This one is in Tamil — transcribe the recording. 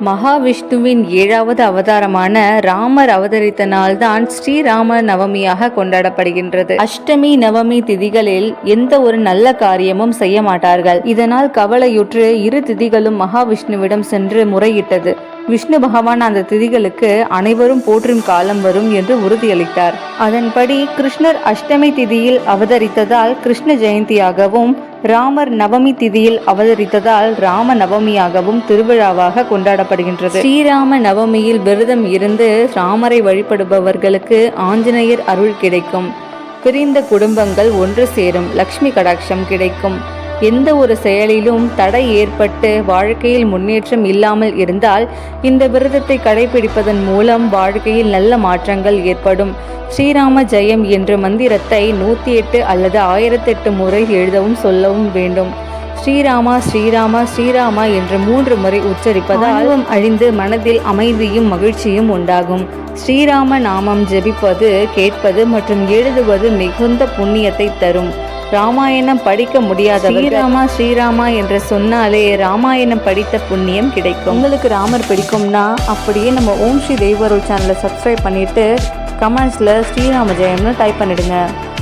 மகாவிஷ்ணுவின் 7வது அவதாரமான ராமர் அவதரித்த நாள்தான் ஸ்ரீராம நவமியாக கொண்டாடப்படுகின்றது. அஷ்டமி நவமி திதிகளில் எந்த ஒரு நல்ல காரியமும் செய்ய மாட்டார்கள். இதனால் கவலையுற்று இரு திதிகளும் மகாவிஷ்ணுவிடம் சென்று முறையிட்டது. விஷ்ணு பகவான் அந்த திதிகளுக்கு அனைவரும் போற்றும் காலம் வரும் என்று உறுதியளித்தார். அதன்படி கிருஷ்ணர் அஷ்டமி திதியில் அவதரித்ததால் கிருஷ்ண ஜெயந்தியாகவும், ராமர் நவமி திதியில் அவதரித்ததால் ராம நவமியாகவும் திருவிழாவாக கொண்டாடப்படுகின்றது. ஸ்ரீராம நவமியில் விரதம் இருந்து ராமரை வழிபடுபவர்களுக்கு ஆஞ்சநேயர் அருள் கிடைக்கும். பிரிந்த குடும்பங்கள் ஒன்று சேரும். லக்ஷ்மி கடாட்சம் கிடைக்கும். எந்த ஒரு செயலிலும் தடை ஏற்பட்டு வாழ்க்கையில் முன்னேற்றம் இல்லாமல் இருந்தால் இந்த விரதத்தை கடைபிடிப்பதன் மூலம் வாழ்க்கையில் நல்ல மாற்றங்கள் ஏற்படும். ஸ்ரீராம ஜெயம் என்ற மந்திரத்தை 108 அல்லது 1008 முறை எழுதவும் சொல்லவும் வேண்டும். ஸ்ரீராமா ஸ்ரீராமா ஸ்ரீராமா என்று 3 முறை உச்சரிப்பதால் அழிந்து மனதில் அமைதியும் மகிழ்ச்சியும் உண்டாகும். ஸ்ரீராம நாமம் ஜெபிப்பது, கேட்பது மற்றும் எழுதுவது மிகுந்த புண்ணியத்தை தரும். ராமாயணம் படிக்க முடியாதவர்கள் ஸ்ரீராமா ஸ்ரீராமா என்று சொன்னாலே ராமாயணம் படித்த புண்ணியம் கிடைக்கும். உங்களுக்கு ராமர் பிடிக்கும்னா அப்படியே நம்ம ஓம் ஸ்ரீ தெய்வ அருள் சேனலை சப்ஸ்கிரைப் பண்ணிட்டு கமெண்ட்ஸில் ஸ்ரீராம ஜெயம்னு டைப் பண்ணிடுங்க.